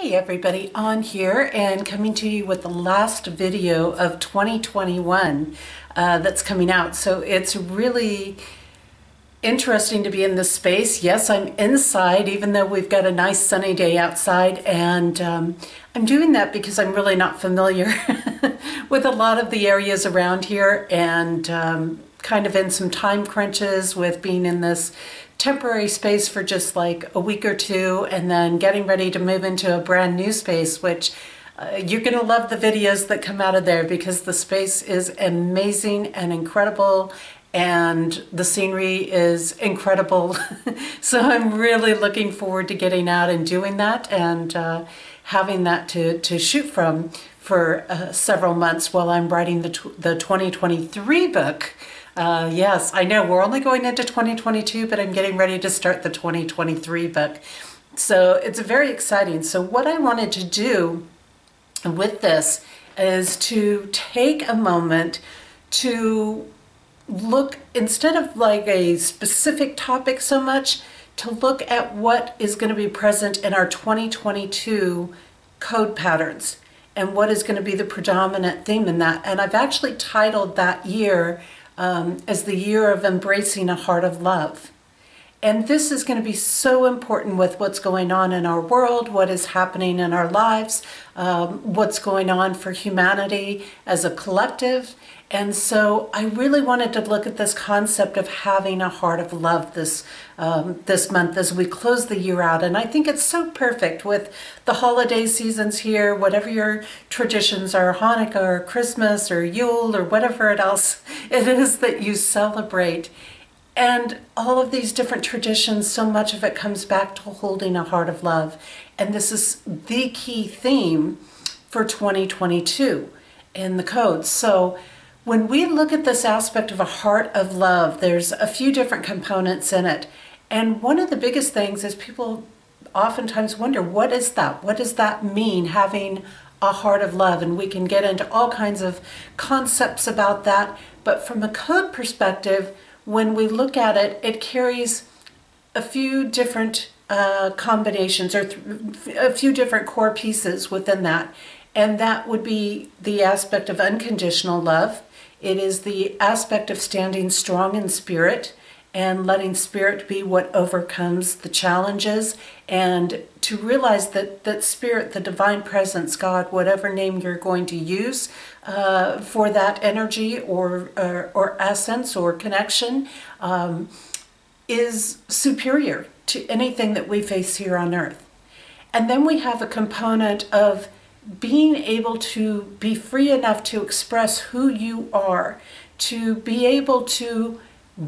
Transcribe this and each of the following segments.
Hey everybody, on here and coming to you with the last video of 2021 that's coming out. So it's really interesting to be in this space. Yes, I'm inside even though we've got a nice sunny day outside, and I'm doing that because I'm really not familiar with a lot of the areas around here, and kind of in some time crunches with being in this temporary space for just like a week or two, and then getting ready to move into a brand new space, which you're going to love the videos that come out of there because the space is amazing and incredible, and the scenery is incredible. So I'm really looking forward to getting out and doing that, and having that to shoot from for several months while I'm writing the 2023 book. Yes, I know we're only going into 2022, but I'm getting ready to start the 2023 book. So it's very exciting. So what I wanted to do with this is to take a moment to look, instead of like a specific topic so much, to look at what is going to be present in our 2022 code patterns and what is going to be the predominant theme in that. And I've actually titled that year as the year of embracing a heart of love. And this is going to be so important with what's going on in our world, what is happening in our lives, what's going on for humanity as a collective. And so I really wanted to look at this concept of having a heart of love this month as we close the year out. And I think it's so perfect with the holiday seasons here, whatever your traditions are, Hanukkah or Christmas or Yule or whatever else it is that you celebrate. And all of these different traditions, so much of it comes back to holding a heart of love. And this is the key theme for 2022 in the codes. So when we look at this aspect of a heart of love, there's a few different components in it. And one of the biggest things is people oftentimes wonder, what is that? What does that mean, having a heart of love? And we can get into all kinds of concepts about that. But from a code perspective, when we look at it, it carries a few different combinations, or a few different core pieces within that. And that would be the aspect of unconditional love. It is the aspect of standing strong in spirit and letting spirit be what overcomes the challenges, and to realize that spirit, the divine presence, God, whatever name you're going to use for that energy or essence or connection, is superior to anything that we face here on earth. And then we have a component of being able to be free enough to express who you are, to be able to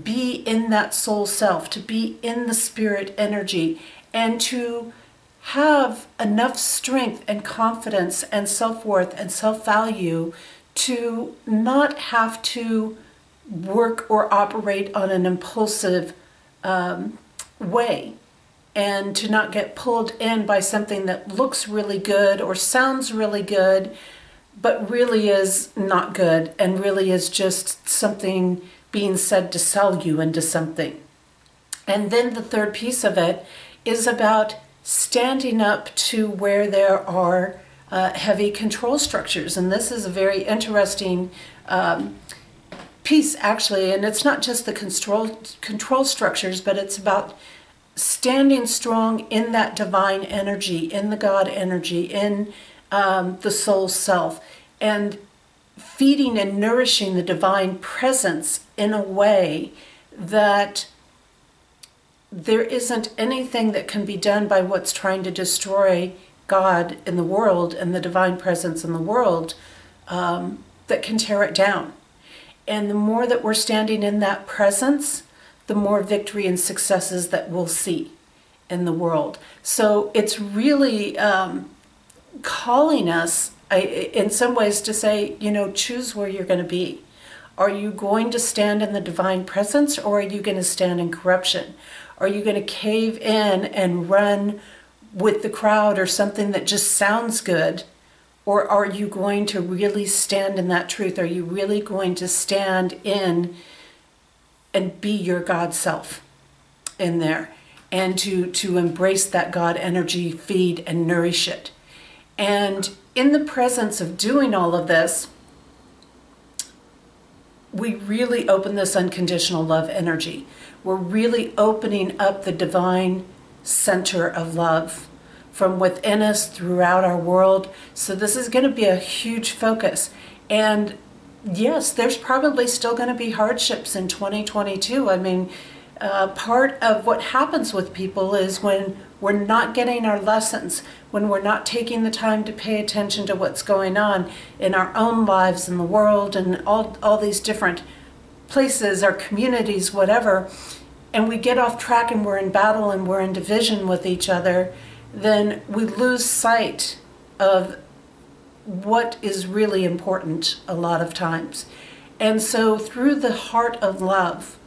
be in that soul self, to be in the spirit energy, and to have enough strength and confidence and self-worth and self-value to not have to work or operate on an impulsive way, and to not get pulled in by something that looks really good or sounds really good, but really is not good, and really is just something being said to sell you into something. And then the third piece of it is about standing up to where there are heavy control structures. And this is a very interesting piece, actually. And it's not just the control structures, but it's about standing strong in that divine energy, in the God energy, in the soul self, and feeding and nourishing the divine presence in a way that there isn't anything that can be done by what's trying to destroy God in the world and the divine presence in the world that can tear it down. And the more that we're standing in that presence, the more victory and successes that we'll see in the world. So it's really calling us in some ways to say, you know, choose where you're going to be. Are you going to stand in the divine presence, or are you going to stand in corruption? Are you going to cave in and run with the crowd or something that just sounds good? Or are you going to really stand in that truth? Are you really going to stand in and be your God self in there, and to embrace that God energy, feed and nourish it? And in the presence of doing all of this, we really open this unconditional love energy. We're really opening up the divine center of love from within us throughout our world. So this is going to be a huge focus. And yes, there's probably still going to be hardships in 2022. I mean, part of what happens with people is when we're not getting our lessons, when we're not taking the time to pay attention to what's going on in our own lives, in the world, and all these different places, our communities, whatever, and we get off track and we're in battle and we're in division with each other, then we lose sight of what is really important a lot of times. And so through the heart of love,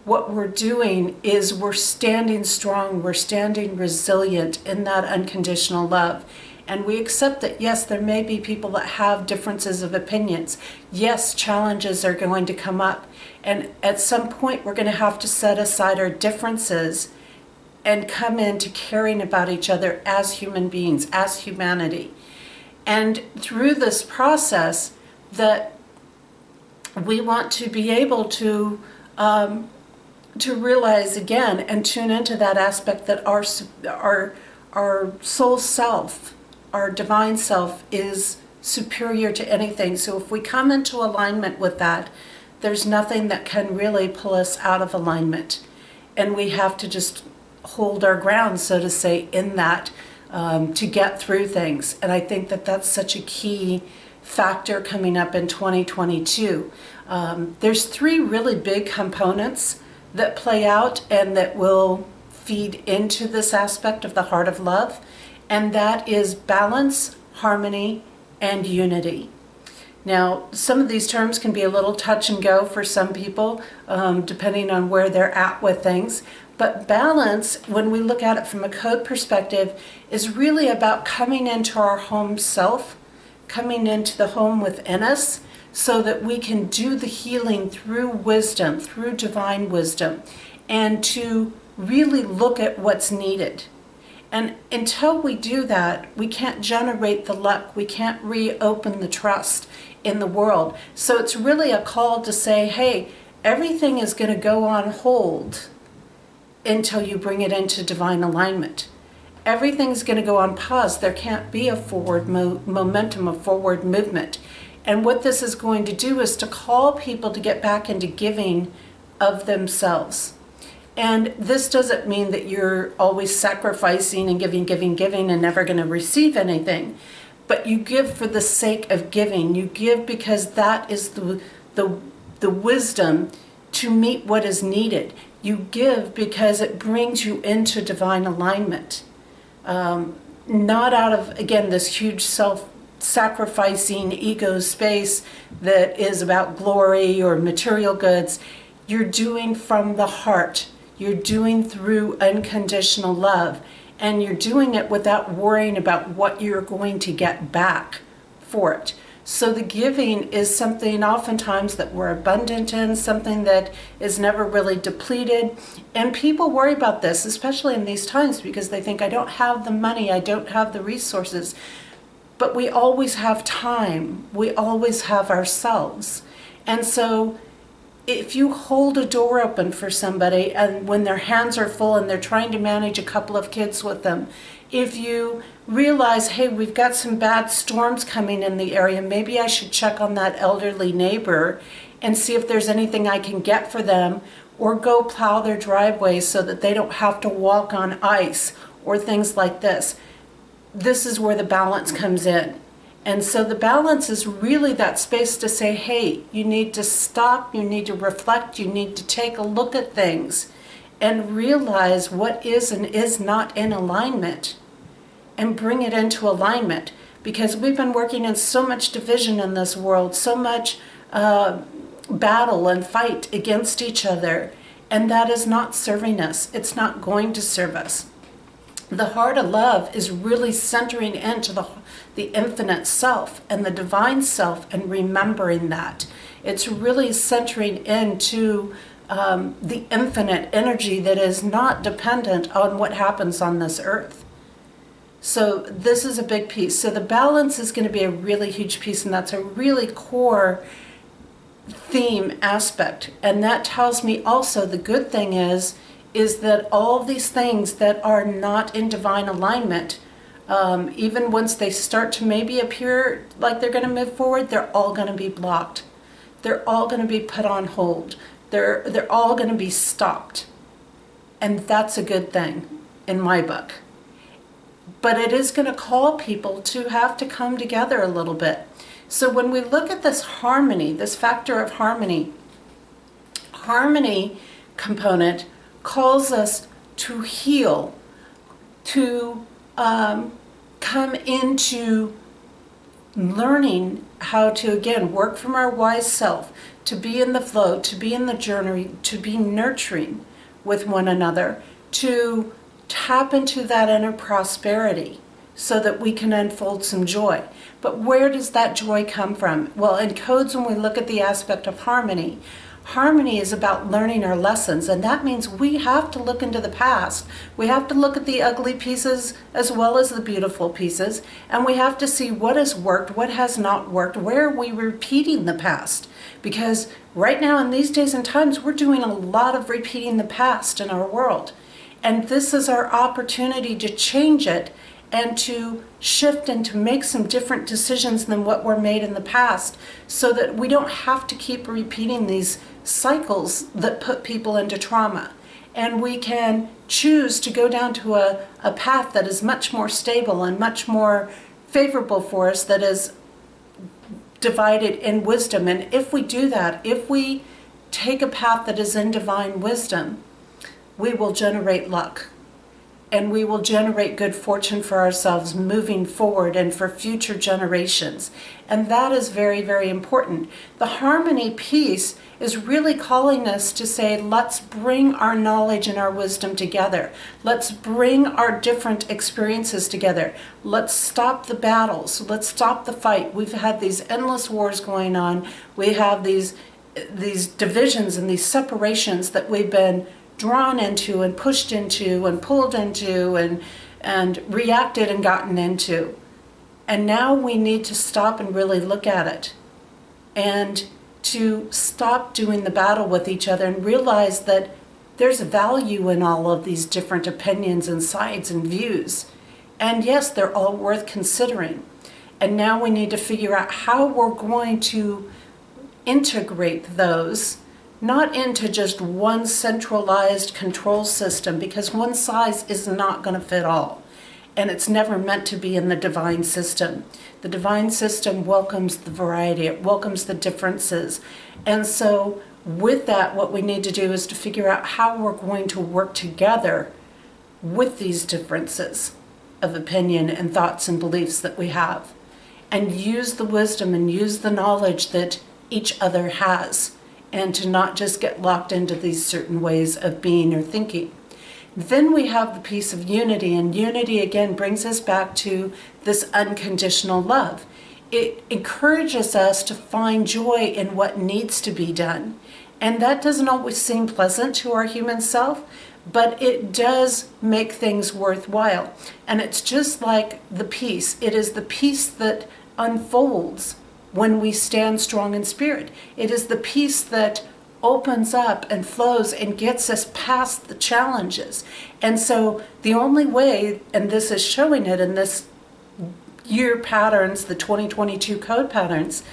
what we're doing is we're standing strong, we're standing resilient in that unconditional love. And we accept that, yes, there may be people that have differences of opinions. Yes, challenges are going to come up. And at some point, we're going to have to set aside our differences and come into caring about each other as human beings, as humanity. And through this process, that we want to be able to realize again and tune into that aspect that our soul self, our divine self, is superior to anything. So if we come into alignment with that, there's nothing that can really pull us out of alignment. And we have to just hold our ground, so to say, in that to get through things. And I think that that's such a key factor coming up in 2022. There's three really big components that play out and that will feed into this aspect of the heart of love, and that is balance, harmony, and unity. Now, some of these terms can be a little touch and go for some people, depending on where they're at with things. But balance, when we look at it from a code perspective, is really about coming into our home self, coming into the home within us, so that we can do the healing through wisdom, through divine wisdom, and to really look at what's needed. And until we do that, we can't generate the luck, we can't reopen the trust in the world. So it's really a call to say, hey, everything is going to go on hold until you bring it into divine alignment. Everything's going to go on pause. There can't be a forward momentum, a forward movement. And what this is going to do is to call people to get back into giving of themselves. And this doesn't mean that you're always sacrificing and giving and never going to receive anything. But you give for the sake of giving. You give because that is the wisdom to meet what is needed. You give because it brings you into divine alignment. Not out of, again, this huge self-sacrificing ego space that is about glory or material goods. You're doing from the heart. You're doing through unconditional love. And you're doing it without worrying about what you're going to get back for it. So the giving is something oftentimes that we're abundant in, something that is never really depleted. And people worry about this, especially in these times, because they think, I don't have the money, I don't have the resources. But we always have time. We always have ourselves. And so if you hold a door open for somebody and when their hands are full and they're trying to manage a couple of kids with them, if you realize, hey, we've got some bad storms coming in the area, maybe I should check on that elderly neighbor and see if there's anything I can get for them, or go plow their driveway so that they don't have to walk on ice or things like this. This is where the balance comes in. And so the balance is really that space to say, hey, you need to stop, you need to reflect, you need to take a look at things and realize what is and is not in alignment and bring it into alignment. Because we've been working in so much division in this world, so much battle and fight against each other, and that is not serving us. It's not going to serve us. The heart of love is really centering into the infinite self and the divine self and remembering that. It's really centering into the infinite energy that is not dependent on what happens on this earth. So this is a big piece. So the balance is going to be a really huge piece, and that's a really core theme aspect. And that tells me also the good thing is that all of these things that are not in divine alignment, even once they start to maybe appear like they're going to move forward, they're all going to be blocked. They're all going to be put on hold. They're all going to be stopped. And that's a good thing in my book. But it is going to call people to have to come together a little bit. So when we look at this harmony, this factor of harmony component calls us to heal, to come into learning how to, again, work from our wise self, to be in the flow, to be in the journey, to be nurturing with one another, to tap into that inner prosperity so that we can unfold some joy. But where does that joy come from? Well, in codes, when we look at the aspect of harmony, harmony is about learning our lessons, and that means we have to look into the past. We have to look at the ugly pieces as well as the beautiful pieces, and we have to see what has worked, what has not worked, where are we repeating the past. Because right now in these days and times, we're doing a lot of repeating the past in our world. And this is our opportunity to change it and to shift and to make some different decisions than what were made in the past, so that we don't have to keep repeating these cycles that put people into trauma. And we can choose to go down to a path that is much more stable and much more favorable for us, that is divided in wisdom. And if we do that, if we take a path that is in divine wisdom, we will generate luck. And we will generate good fortune for ourselves moving forward and for future generations. And that is very, very important. The harmony piece is really calling us to say, let's bring our knowledge and our wisdom together. Let's bring our different experiences together. Let's stop the battles. Let's stop the fight. We've had these endless wars going on. We have these divisions and these separations that we've been drawn into and pushed into and pulled into and reacted and gotten into. And now we need to stop and really look at it, and to stop doing the battle with each other and realize that there's value in all of these different opinions and sides and views. And yes, they're all worth considering. And now we need to figure out how we're going to integrate those, not into just one centralized control system, because one size is not going to fit all. And it's never meant to be in the divine system. The divine system welcomes the variety, it welcomes the differences. And so with that, what we need to do is to figure out how we're going to work together with these differences of opinion and thoughts and beliefs that we have, and use the wisdom and use the knowledge that each other has, and to not just get locked into these certain ways of being or thinking. Then we have the piece of unity, and unity again brings us back to this unconditional love. It encourages us to find joy in what needs to be done. And that doesn't always seem pleasant to our human self, but it does make things worthwhile. And it's just like the peace. It is the peace that unfolds when we stand strong in spirit. It is the peace that opens up and flows and gets us past the challenges. And so the only way, and this is showing it in this year patterns, the 2022 code patterns,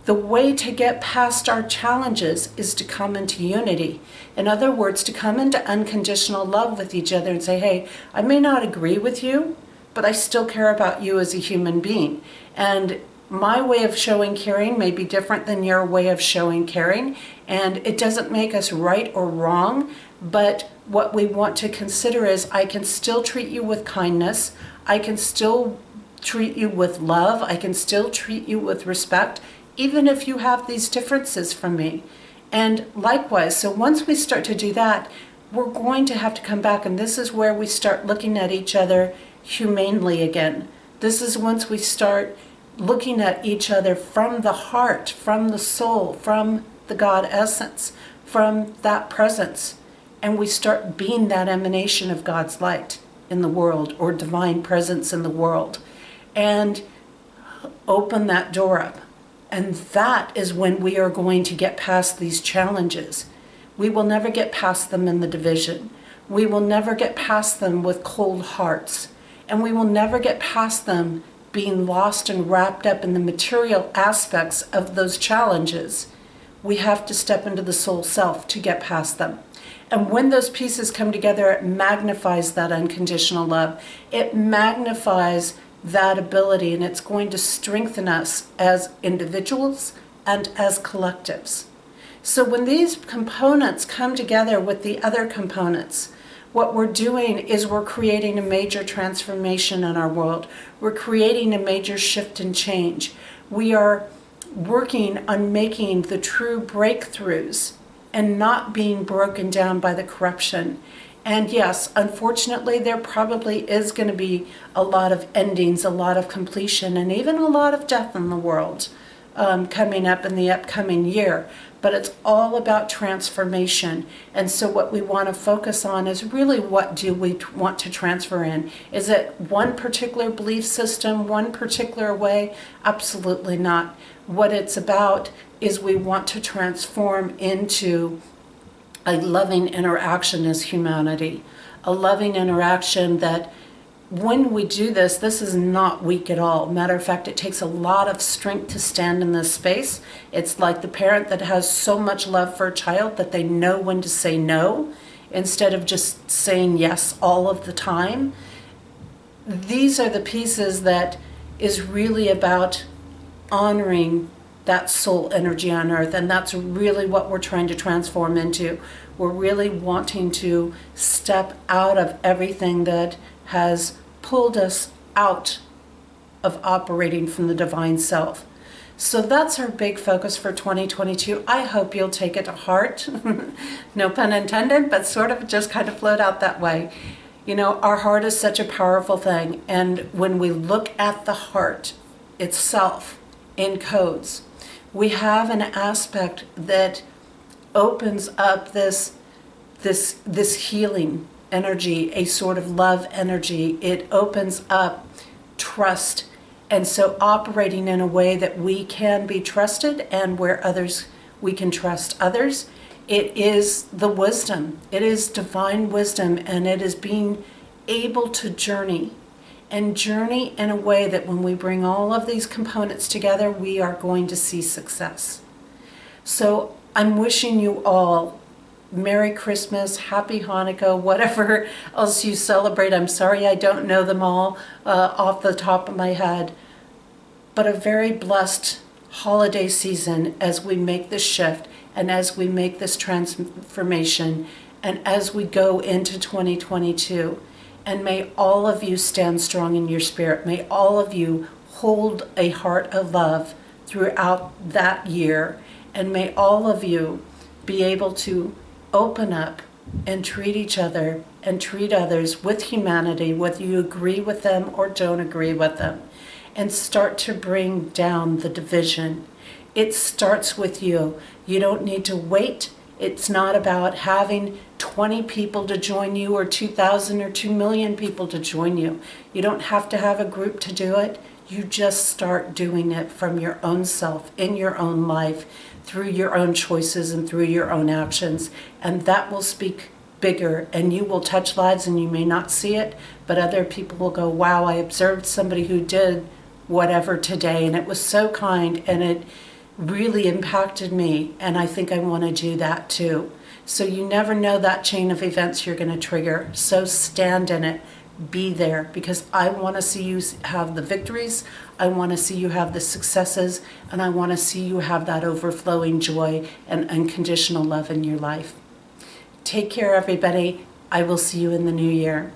the way to get past our challenges is to come into unity. In other words, to come into unconditional love with each other and say, hey, I may not agree with you, but I still care about you as a human being. And my way of showing caring may be different than your way of showing caring, and it doesn't make us right or wrong, but what we want to consider is I can still treat you with kindness, I can still treat you with love, I can still treat you with respect, even if you have these differences from me. And likewise, so once we start to do that, we're going to have to come back, and this is where we start looking at each other humanely again. This is once we start looking at each other from the heart, from the soul, from the God essence, from that presence, and we start being that emanation of God's light. in the world or divine presence in the world, and open that door up. And that is when we are going to get past these challenges. We will never get past them in the division. We will never get past them with cold hearts. And we will never get past them being lost and wrapped up in the material aspects of those challenges. We have to step into the soul self to get past them. And when those pieces come together, it magnifies that unconditional love. It magnifies that ability, and it's going to strengthen us as individuals and as collectives. So when these components come together with the other components, what we're doing is we're creating a major transformation in our world. We're creating a major shift and change. We are working on making the true breakthroughs and not being broken down by the corruption. And yes, unfortunately, there probably is going to be a lot of endings, a lot of completion, and even a lot of death in the world coming up in the upcoming year. But it's all about transformation. And so what we want to focus on is really, what do we want to transfer in? Is it one particular belief system, one particular way? Absolutely not. What it's about is we want to transform into a loving interaction as humanity. A loving interaction that, when we do this, this is not weak at all. Matter of fact, it takes a lot of strength to stand in this space. It's like the parent that has so much love for a child that they know when to say no instead of just saying yes all of the time. These are the pieces that is really about honoring that soul energy on earth, and that's really what we're trying to transform into. We're really wanting to step out of everything that has pulled us out of operating from the divine self. So that's our big focus for 2022. I hope you'll take it to heart. No pun intended, but sort of just kind of flowed out that way. You know, our heart is such a powerful thing, and when we look at the heart itself in codes, we have an aspect that opens up this healing energy, a sort of love energy. It opens up trust. And so operating in a way that we can be trusted, and where we can trust others, it is the wisdom. It is divine wisdom, and it is being able to journey in a way that when we bring all of these components together, we are going to see success. So I'm wishing you all Merry Christmas, Happy Hanukkah, whatever else you celebrate. I'm sorry I don't know them all off the top of my head. But a very blessed holiday season as we make this shift and as we make this transformation and as we go into 2022. And may all of you stand strong in your spirit. May all of you hold a heart of love throughout that year. And may all of you be able to open up and treat each other and treat others with humanity, whether you agree with them or don't agree with them, and start to bring down the division. It starts with you. You don't need to wait. It's not about having 20 people to join you or 2,000 or 2 million people to join you. You don't have to have a group to do it. You just start doing it from your own self, in your own life, through your own choices and through your own actions. And that will speak bigger, and you will touch lives, and you may not see it, but other people will go, wow, I observed somebody who did whatever today, and it was so kind, and it really impacted me, and I think I want to do that too. So you never know that chain of events you're going to trigger. So stand in it. Be there, because I want to see you have the victories. I want to see you have the successes, and I want to see you have that overflowing joy and unconditional love in your life. Take care, everybody. I will see you in the new year.